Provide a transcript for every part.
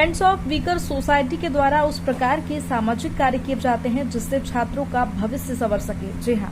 Friends of weaker society के द्वारा उस प्रकार के सामाजिक कार्य किए जाते हैं जिससे छात्रों का भविष्य संवर सके। जी हाँ,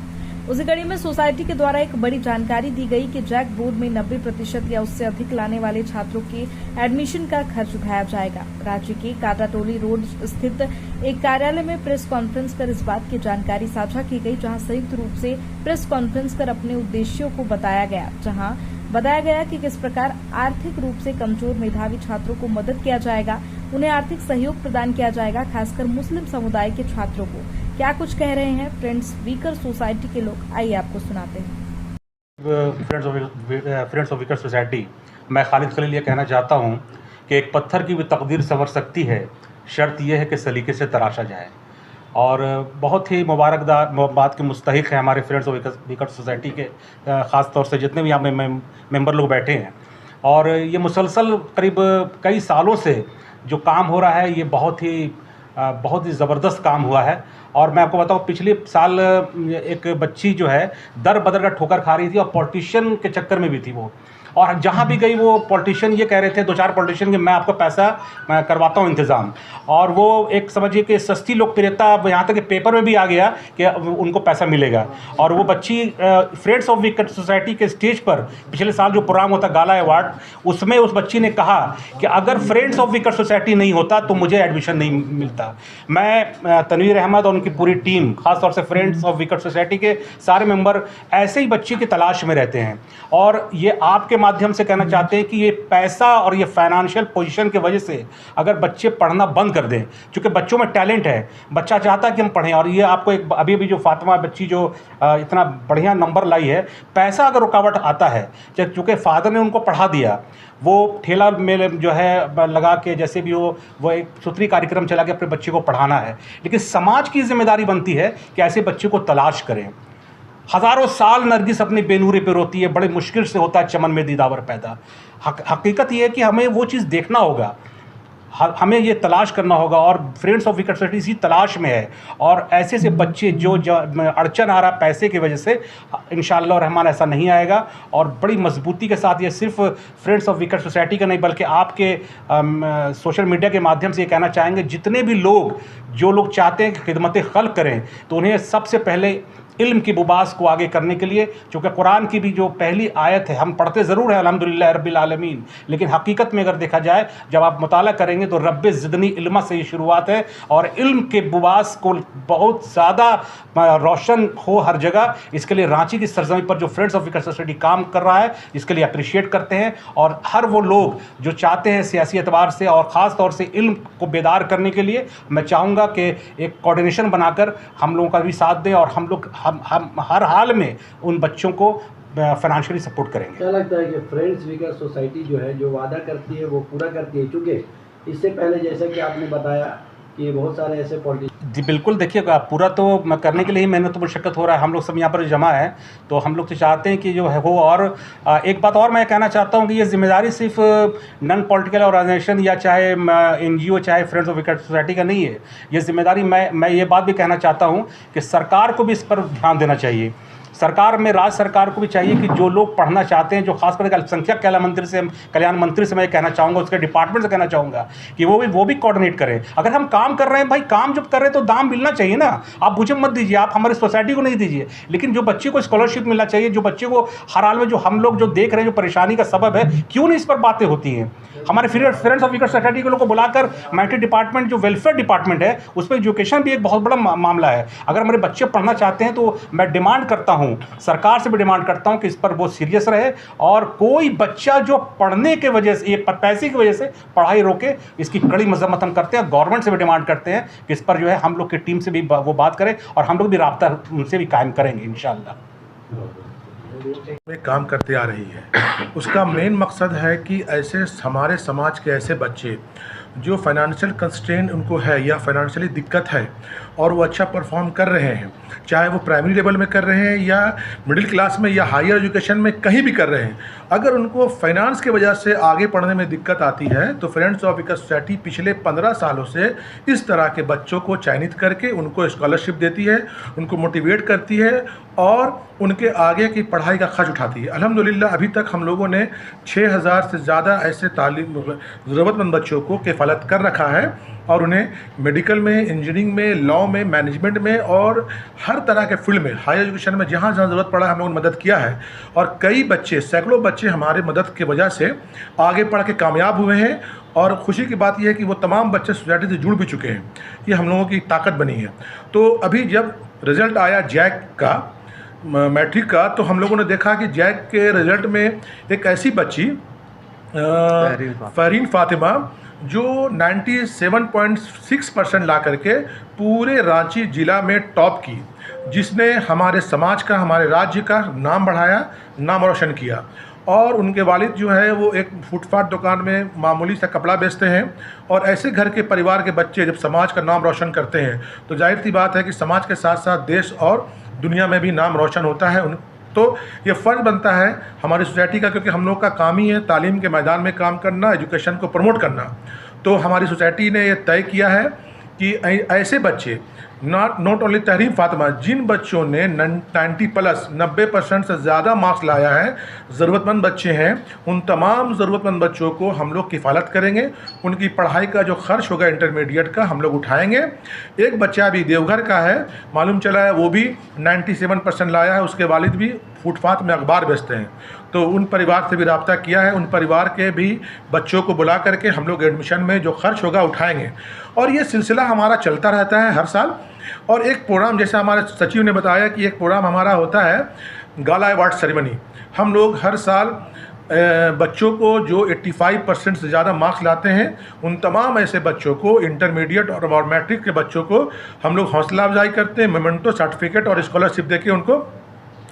उसी कड़ी में सोसाइटी के द्वारा एक बड़ी जानकारी दी गई कि जैक बोर्ड में 90% या उससे अधिक लाने वाले छात्रों के एडमिशन का खर्च उठाया जाएगा। राज्य के काटाटोली रोड स्थित एक कार्यालय में प्रेस कॉन्फ्रेंस कर इस बात की जानकारी साझा की गई, जहां संयुक्त रूप से प्रेस कॉन्फ्रेंस कर अपने उद्देश्यों को बताया गया। जहां बताया गया कि किस प्रकार आर्थिक रूप से कमजोर मेधावी छात्रों को मदद किया जाएगा, उन्हें आर्थिक सहयोग प्रदान किया जाएगा, खासकर मुस्लिम समुदाय के छात्रों को। क्या कुछ कह रहे हैं फ्रेंड्स वीकर सोसाइटी के लोग, आइए आपको सुनाते हैं। फ्रेंड्स ऑफ वीकर सोसाइटी, मैं खालिद खलील ये कहना चाहता हूँ कि एक पत्थर की भी तकदीर संवर सकती है, शर्त यह है कि सलीके से तराशा जाए। और बहुत ही मुबारकदार बात के मुस्तहिक है हमारे फ्रेंड्स ऑफ वीकर सोसाइटी के ख़ास तौर से जितने भी यहाँ में मेंबर लोग बैठे हैं। और ये मुसलसल करीब कई सालों से जो काम हो रहा है, ये बहुत ही ज़बरदस्त काम हुआ है। और मैं आपको बताऊँ, पिछले साल एक बच्ची जो है दर बदर का ठोकर खा रही थी और पॉलिटिशियन के चक्कर में भी थी वो, और जहाँ भी गई वो पॉलिटिशियन ये कह रहे थे, 2-4 पॉलिटिशियन कि मैं आपको पैसा मैं करवाता हूँ इंतज़ाम। और वो एक समझिए कि सस्ती लोकप्रियता, यहाँ तक कि पेपर में भी आ गया कि उनको पैसा मिलेगा। और वो बच्ची फ्रेंड्स ऑफ वीकर सोसाइटी के स्टेज पर पिछले साल जो प्रोग्राम होता गाला अवार्ड, उसमें उस बच्ची ने कहा कि अगर फ्रेंड्स ऑफ वीकर सोसाइटी नहीं होता तो मुझे एडमिशन नहीं मिलता। मैं तनवीर अहमद और उनकी पूरी टीम, खासतौर से फ्रेंड्स ऑफ वीकर सोसाइटी के सारे मेंबर ऐसे ही बच्ची की तलाश में रहते हैं। और ये आपके माध्यम से कहना चाहते हैं कि ये पैसा और ये फाइनेंशियल पोजीशन की वजह से अगर बच्चे पढ़ना बंद कर दें, क्योंकि बच्चों में टैलेंट है, बच्चा चाहता है कि हम पढ़ें। और ये आपको एक अभी भी जो फातिमा बच्ची जो इतना बढ़िया नंबर लाई है, पैसा अगर रुकावट आता है, चूँकि फादर ने उनको पढ़ा दिया, वो ठेला में जो है लगा के जैसे भी वो एक सूत्री कार्यक्रम चला के अपने बच्चे को पढ़ाना है। लेकिन समाज की जिम्मेदारी बनती है कि ऐसे बच्चे को तलाश करें। हज़ारों साल नरगिस अपने बेनूरे पे रोती है, बड़े मुश्किल से होता है चमन में दीदावर पैदा। हकीकत ये है कि हमें वो चीज़ देखना होगा, हमें ये तलाश करना होगा। और फ्रेंड्स ऑफ वीकर सोसाइटी इसी तलाश में है। और ऐसे से बच्चे जो अड़चन आ रहा पैसे की वजह से, इंशाअल्लाह रहमान ऐसा नहीं आएगा। और बड़ी मजबूती के साथ ये सिर्फ फ्रेंड्स ऑफ वीकर सोसाइटी का नहीं, बल्कि आपके सोशल मीडिया के माध्यम से ये कहना चाहेंगे, जितने भी लोग जो लोग चाहते हैं कि खिदमत खल्क करें, तो उन्हें सबसे पहले इल्म की बुबास को आगे करने के लिए, क्योंकि कुरान की भी जो पहली आयत है, हम पढ़ते ज़रूर हैं अल्हम्दुलिल्लाह रब्बिल आलमीन, लेकिन हकीकत में अगर देखा जाए, जब आप मुताला करेंगे तो रब्बे ज़िदनी इल्मा से ही शुरुआत है। और इल्म के बुबास को बहुत ज़्यादा रोशन हो हर जगह, इसके लिए रांची की सरजमी पर जो फ्रेंड्स ऑफ वीकर सोसाइटी काम कर रहा है, इसके लिए अप्रिशिएट करते हैं। और हर वो लोग जो चाहते हैं सियासी एतबार से और ख़ास तौर से इल्म को बेदार करने के लिए, मैं चाहूँगा कि एक कोऑर्डिनेशन बनाकर हम लोगों का भी साथ दें और हम लोग हम हर हाल में उन बच्चों को फाइनेंशियली सपोर्ट करेंगे। क्या लगता है कि फ्रेंड्स वीकर सोसाइटी जो है, जो वादा करती है वो पूरा करती है? क्योंकि इससे पहले जैसा कि आपने बताया कि बहुत सारे ऐसे पॉलिटिशियन। जी बिल्कुल, देखिएगा पूरा तो करने के लिए ही मेहनत मुशक्क़त हो रहा है। हम लोग सब यहाँ पर जमा है, तो हम लोग तो चाहते हैं कि जो है हो। और एक बात और मैं कहना चाहता हूँ कि ये जिम्मेदारी सिर्फ नॉन पॉलिटिकल ऑर्गेनाइजेशन या चाहे NGO चाहे फ्रेंड्स ऑफ वीकर सोसाइटी का नहीं है। ये जिम्मेदारी मैं ये बात भी कहना चाहता हूँ कि सरकार को भी इस पर ध्यान देना चाहिए। सरकार में, राज्य सरकार को भी चाहिए कि जो लोग पढ़ना चाहते हैं, जो खासकर अल्पसंख्यक कल्याण मंत्री से मैं कहना चाहूँगा, उसके डिपार्टमेंट से कहना चाहूँगा कि वो भी कोऑर्डिनेट करें। अगर हम काम कर रहे हैं भाई, काम जब कर रहे हैं तो दाम मिलना चाहिए ना। आप मुझे मत दीजिए, आप हमारी सोसाइटी को नहीं दीजिए, लेकिन जो बच्चे को स्कॉलरशिप मिलना चाहिए, जो बच्चे को हर हाल में जो हम लोग जो देख रहे हैं जो परेशानी का सबब है, क्यों नहीं इस पर बातें होती हैं। हमारे फ्रेंड्स ऑफ वीकर सोसाइटी के लोगों को बुलाकर मैट्रिक डिपार्टमेंट जो वेलफेयर डिपार्टमेंट है, उस पर एजुकेशन भी एक बहुत बड़ा मामला है। अगर हमारे बच्चे पढ़ना चाहते हैं तो मैं डिमांड करता हूँ, सरकार से भी डिमांड करता हूँ कि इस पर वो सीरियस रहे। और कोई बच्चा जो पढ़ने के वजह से, ये पैसे की वजह से पढ़ाई रोके, इसकी कड़ी मजम्मत हम करते हैं। गवर्नमेंट से भी डिमांड करते हैं कि इस पर जो है हम लोग की टीम से भी वो बात करें और हम लोग भी राब्ता उनसे भी कायम करेंगे इंशाअल्लाह। में काम करते आ रही है। उसका मेन मकसद है कि ऐसे हमारे समाज के ऐसे बच्चे जो फाइनेंशियल कंस्ट्रेंट उनको है या फाइनेंशियली दिक्कत है, और वो अच्छा परफॉर्म कर रहे हैं, चाहे वो प्राइमरी लेवल में कर रहे हैं या मिडिल क्लास में या हायर एजुकेशन में कहीं भी कर रहे हैं। अगर उनको फाइनेंस की वजह से आगे पढ़ने में दिक्कत आती है तो फ्रेंड्स ऑफ विकास सोसाइटी पिछले 15 सालों से इस तरह के बच्चों को चयनित करके उनको स्कॉलरशिप देती है, उनको मोटिवेट करती है और उनके आगे की पढ़ाई का खर्च उठाती है। अल्हम्दुलिल्लाह अभी तक हम लोगों ने 6000 से ज़्यादा ऐसे ज़रूरतमंद बच्चों को किफ़ालत कर रखा है और उन्हें मेडिकल में, इंजीनियरिंग में, लॉ में, मैनेजमेंट में और हर तरह के फील्ड में, हायर एजुकेशन में जहाँ जहाँ ज़रूरत पड़ा हम लोगों ने मदद किया है। और कई बच्चे, सैकड़ों बच्चे हमारे मदद की वजह से आगे पढ़ के कामयाब हुए हैं। और खुशी की बात यह है कि वो तमाम बच्चे सोसाइटी से जुड़ भी चुके हैं। ये हम लोगों की ताकत बनी है। तो अभी जब रिज़ल्ट आया जैक का, मैट्रिक का, तो हम लोगों ने देखा कि जैक के रिज़ल्ट में एक ऐसी बच्ची फरीन फातिमा जो 97.6% ला करके पूरे रांची ज़िला में टॉप की, जिसने हमारे समाज का, हमारे राज्य का नाम बढ़ाया, नाम रोशन किया। और उनके वालिद जो है वो एक फुटपाथ दुकान में मामूली सा कपड़ा बेचते हैं। और ऐसे घर के परिवार के बच्चे जब समाज का नाम रोशन करते हैं तो जाहिर सी बात है कि समाज के साथ साथ देश और दुनिया में भी नाम रोशन होता है। तो ये फ़र्ज़ बनता है हमारी सोसाइटी का, क्योंकि हम लोग का काम ही है तालीम के मैदान में काम करना, एजुकेशन को प्रमोट करना। तो हमारी सोसाइटी ने ये तय किया है कि ऐसे बच्चे, नॉट ओनली तहरीन फातिमा, जिन बच्चों ने 90% से ज़्यादा मार्क्स लाया है, ज़रूरतमंद बच्चे हैं, उन तमाम ज़रूरतमंद बच्चों को हम लोग किफ़ालत करेंगे। उनकी पढ़ाई का जो खर्च होगा इंटरमीडिएट का हम लोग उठाएंगे। एक बच्चा भी देवघर का है, मालूम चला है वो भी 97% लाया है, उसके वालिद भी फुटपाथ में अखबार बेचते हैं। तो उन परिवार से भी रब्ता किया है, उन परिवार के भी बच्चों को बुला करके हम लोग एडमिशन में जो खर्च होगा उठाएंगे। और ये सिलसिला हमारा चलता रहता है हर साल। और एक प्रोग्राम, जैसे हमारे सचिव ने बताया कि एक प्रोग्राम हमारा होता है गाला अवार्ड सेरेमनी। हम लोग हर साल बच्चों को जो 85% से ज़्यादा मार्क्स लाते हैं, उन तमाम ऐसे बच्चों को, इंटरमीडिएट और मैट्रिक के बच्चों को हम लोग हौसला अफजाई करते हैं, मेमेंटो, सर्टिफिकेट और स्कॉलरशिप देके उनको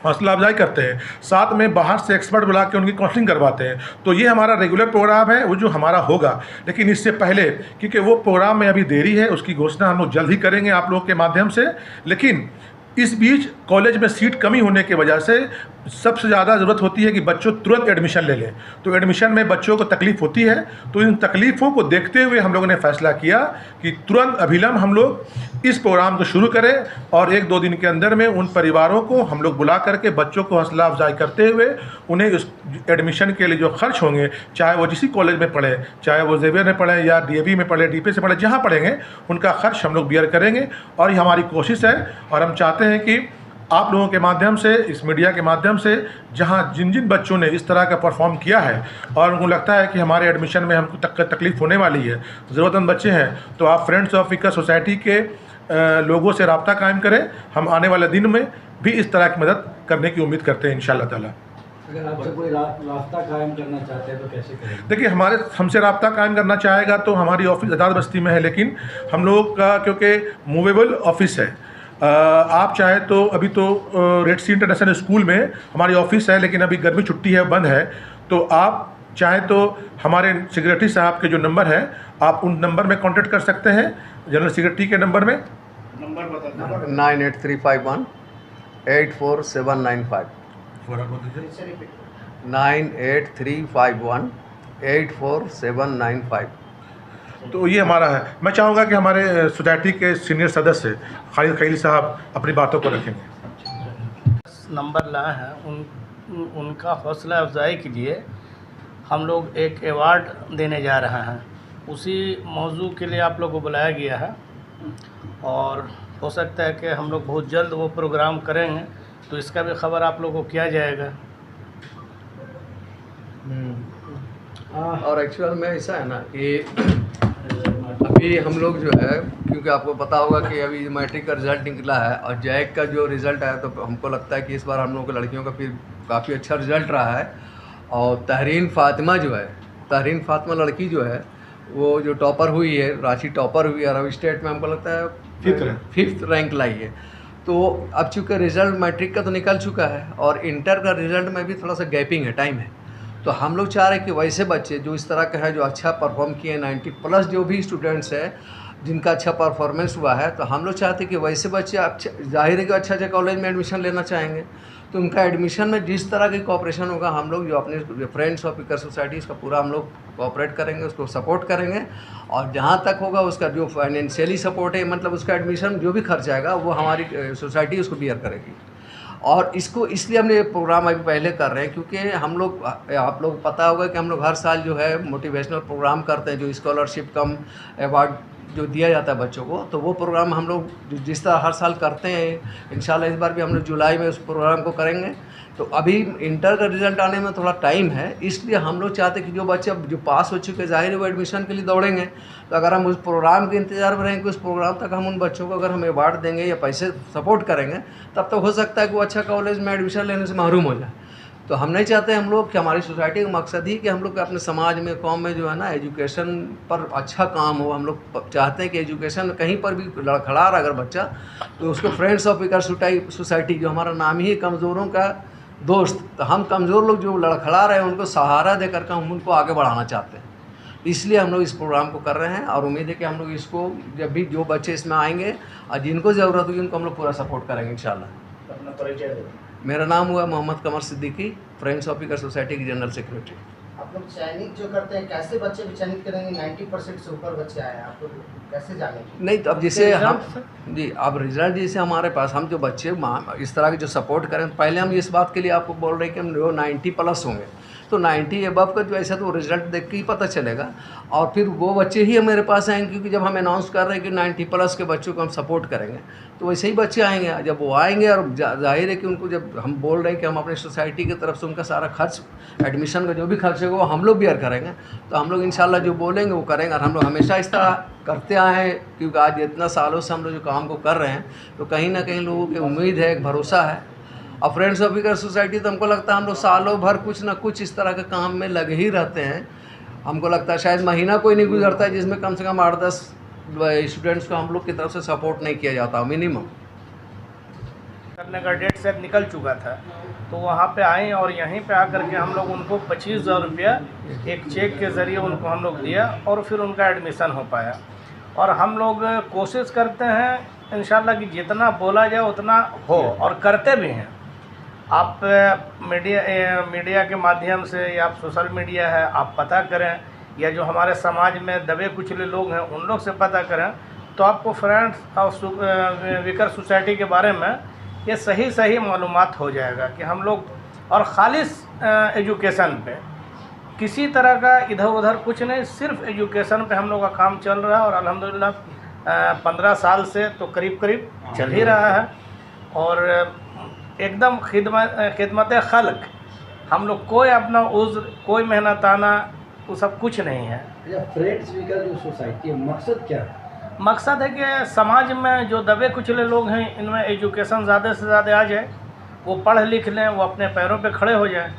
हौसला अफजाई करते हैं। साथ में बाहर से एक्सपर्ट बुला के उनकी काउंसलिंग करवाते हैं। तो ये हमारा रेगुलर प्रोग्राम है, वो जो हमारा होगा। लेकिन इससे पहले, क्योंकि वो प्रोग्राम में अभी देरी है, उसकी घोषणा हम लोग जल्द ही करेंगे आप लोगों के माध्यम से। लेकिन इस बीच कॉलेज में सीट कमी होने की वजह से सबसे ज़्यादा ज़रूरत होती है कि बच्चों तुरंत एडमिशन ले लें। तो एडमिशन में बच्चों को तकलीफ़ होती है। तो इन तकलीफ़ों को देखते हुए हम लोगों ने फ़ैसला किया कि तुरंत अभिलंब हम लोग इस प्रोग्राम को शुरू करें और 1-2 दिन के अंदर में उन परिवारों को हम लोग बुला करके बच्चों को हौसला अफजाई करते हुए उन्हें उस एडमिशन के लिए जो खर्च होंगे, चाहे वो जिस कॉलेज में पढ़े, चाहे वो जेवियर में पढ़े या DAV में पढ़े, DP से पढ़े, जहाँ पढ़ेंगे उनका खर्च हम लोग बियर करेंगे। और ये हमारी कोशिश है और हम चाहते हैं कि आप लोगों के माध्यम से, इस मीडिया के माध्यम से, जहां जिन जिन बच्चों ने इस तरह का परफॉर्म किया है और उनको लगता है कि हमारे एडमिशन में हमको तकलीफ़ होने वाली है, ज़रूरतमंद बच्चे हैं, तो आप फ्रेंड्स ऑफ विकास सोसाइटी के लोगों से रब्ता कायम करें। हम आने वाले दिन में भी इस तरह की मदद करने की उम्मीद करते हैं इंशाअल्लाह ताला। अगर आपसे कोई रास्ता कायम करना चाहते हैं तो कैसे करेंगे? देखिए, हमसे रब्ता कायम करना चाहेगा तो हमारी ऑफिस आज़ाद बस्ती में है, लेकिन हम लोग का क्योंकि मूवेबल ऑफिस है, आप चाहे तो अभी तो रेड सी इंटरनेशनल स्कूल में हमारी ऑफिस है, लेकिन अभी गर्मी छुट्टी है, बंद है। तो आप चाहे तो हमारे सेक्रेटरी साहब के जो नंबर है, आप उन नंबर में कांटेक्ट कर सकते हैं। जनरल सेक्रेटरी के नंबर में 98351 84795 98351 84795। तो ये हमारा है। मैं चाहूँगा कि हमारे सोसाइटी के सीनियर सदस्य खालिद खलील साहब अपनी बातों को रखेंगे। नंबर लाए हैं, उनका हौसला अफजाई के लिए हम लोग एक अवार्ड देने जा रहे हैं। उसी मौजू के लिए आप लोग को बुलाया गया है और हो सकता है कि हम लोग बहुत जल्द वो प्रोग्राम करेंगे, तो इसका भी खबर आप लोगों को किया जाएगा। और एक्चुअल में ऐसा है ना कि अभी हम लोग जो है, क्योंकि आपको पता होगा कि अभी मैट्रिक का रिज़ल्ट निकला है और जैक का जो रिज़ल्ट आया, तो हमको लगता है कि इस बार हम लोगों को लड़कियों का फिर काफ़ी अच्छा रिज़ल्ट रहा है। और तहरीन फातिमा जो है, तहरीन फातिमा लड़की जो है, वो जो टॉपर हुई है, रांची टॉपर हुई है, और स्टेट में हमको लगता है 5th रैंक लाई है। तो अब चूँकि रिज़ल्ट मैट्रिक का तो निकल चुका है और इंटर का रिज़ल्ट में भी थोड़ा सा गैपिंग है, टाइम है। तो हम लोग चाह रहे हैं कि वैसे बच्चे जो इस तरह का है, जो अच्छा परफॉर्म किए, 90+ जो भी स्टूडेंट्स हैं, जिनका अच्छा परफॉर्मेंस हुआ है, तो हम लोग चाहते हैं कि वैसे बच्चे जाहिर है कि अच्छा कॉलेज में एडमिशन लेना चाहेंगे, तो उनका एडमिशन में जिस तरह की कोऑपरेशन होगा हम लोग जो अपने फ्रेंड्स ऑफ विकर सोसाइटी इसका पूरा हम लोग कोऑपरेट करेंगे, उसको सपोर्ट करेंगे। और जहाँ तक होगा उसका जो फाइनेंशियली सपोर्ट है, मतलब उसका एडमिशन जो भी खर्च आएगा वो हमारी सोसाइटी उसको बियर करेगी। और इसको इसलिए हमने ये प्रोग्राम अभी पहले कर रहे हैं क्योंकि हम लोग, आप लोग पता होगा कि हम लोग हर साल जो है मोटिवेशनल प्रोग्राम करते हैं, जो स्कॉलरशिप कम अवार्ड जो दिया जाता है बच्चों को, तो वो प्रोग्राम हम लोग जिस तरह हर साल करते हैं, इंशाल्लाह इस बार भी हम लोग जुलाई में उस प्रोग्राम को करेंगे। तो अभी इंटर का रिज़ल्ट आने में थोड़ा टाइम है, इसलिए हम लोग चाहते हैं कि जो बच्चे जो पास हो चुके ज़ाहिर है वो एडमिशन के लिए दौड़ेंगे। तो अगर हम उस प्रोग्राम के इंतज़ार में रहेंगे, उस प्रोग्राम तक हम उन बच्चों को अगर हम अवार्ड देंगे या पैसे सपोर्ट करेंगे, तब तक हो सकता है कि वो अच्छा कॉलेज में एडमिशन लेने से महरूम हो जाए। तो हम नहीं चाहते, हम लोग कि हमारी सोसाइटी का मकसद ही कि हम लोग अपने समाज में, कौम में जो है ना एजुकेशन पर अच्छा काम हो। हम लोग चाहते हैं कि एजुकेशन कहीं पर भी लड़खड़ा रहा अगर बच्चा, तो उसको फ्रेंड्स ऑफ विकर सोसाइटी, जो हमारा नाम ही है कमज़ोरों का दोस्त, तो हम कमज़ोर लोग जो लड़खड़ा रहे हैं उनको सहारा दे करके हम उनको आगे बढ़ाना चाहते हैं। इसलिए हम लोग इस प्रोग्राम को कर रहे हैं और उम्मीद है कि हम लोग इसको जब भी जो बच्चे इसमें आएंगे और जिनको ज़रूरत होगी उनको हम लोग पूरा सपोर्ट करेंगे इंशाल्लाह। अपना परिचय दो। मेरा नाम हुआ Mohammad Qamar Siddiqui, friends of Vikar society की जनरल सेक्रेटरी। आप लोग चयनित जो करते हैं, कैसे बच्चे भी चयनित करेंगे? 90% से ऊपर बच्चे आए हैं, आप लोग कैसे जानेंगे? नहीं, तो अब जैसे हम जी, अब रिजल्ट जैसे हमारे पास हम जो बच्चे इस तरह के जो सपोर्ट करें, पहले हम इस बात के लिए आपको बोल रहे हैं कि हम जो 90+ होंगे, तो 90 अबव का जो ऐसा तो रिज़ल्ट देख के ही पता चलेगा। और फिर वो बच्चे ही मेरे पास आएंगे, क्योंकि जब हम अनाउंस कर रहे हैं कि 90+ के बच्चों को हम सपोर्ट करेंगे, तो वैसे ही बच्चे आएंगे। जब वो आएंगे और जाहिर है कि उनको जब हम बोल रहे हैं कि हम अपनी सोसाइटी की तरफ से उनका सारा खर्च, एडमिशन का जो भी खर्च होगा वो हम लोग बियर करेंगे, तो हम लोग इंशाल्लाह जो बोलेंगे वो करेंगे। और हम लोग हमेशा इस तरह करते आए हैं, क्योंकि आज इतना सालों से हम लोग जो काम को कर रहे हैं, तो कहीं ना कहीं लोगों की उम्मीद है, एक भरोसा है। और फ्रेंड्स ऑफ विकर सोसाइटी तो हमको लगता है हम लोग सालों भर कुछ ना कुछ इस तरह के काम में लगे ही रहते हैं। हमको लगता है शायद महीना कोई नहीं गुजरता है जिसमें कम से कम 8-10 स्टूडेंट्स को हम लोग की तरफ से सपोर्ट नहीं किया जाता मिनिमम। करने का डेट शायद निकल चुका था, तो वहाँ पे आए और यहीं पे आकर के हम लोग उनको 25,000 रुपया एक चेक के ज़रिए उनको हम लोग दिया और फिर उनका एडमिशन हो पाया। और हम लोग कोशिश करते हैं इंशाल्लाह कि जितना बोला जाए उतना हो, और करते भी हैं। आप मीडिया के माध्यम से या आप सोशल मीडिया है, आप पता करें, या जो हमारे समाज में दबे कुचले लोग हैं उन लोग से पता करें, तो आपको फ्रेंड्स ऑफ विकर सोसाइटी के बारे में ये सही मालूमात हो जाएगा कि हम लोग और ख़ालिस एजुकेशन पे, किसी तरह का इधर उधर कुछ नहीं, सिर्फ एजुकेशन पे हम लोग का काम चल रहा है। और अल्हम्दुलिल्लाह 15 साल से तो करीब चल ही रहा है, और एकदम खिदमत खल्क। हम लोग कोई अपना उज़्र, कोई मेहनताना, वो सब कुछ नहीं है। फ्रेंड्स विकर जो सोसाइटी है, मकसद क्या है? मकसद है कि समाज में जो दबे कुचले लोग हैं, इनमें एजुकेशन ज़्यादा से ज़्यादा आ जाए, वो पढ़ लिख लें, वो अपने पैरों पे खड़े हो जाएं।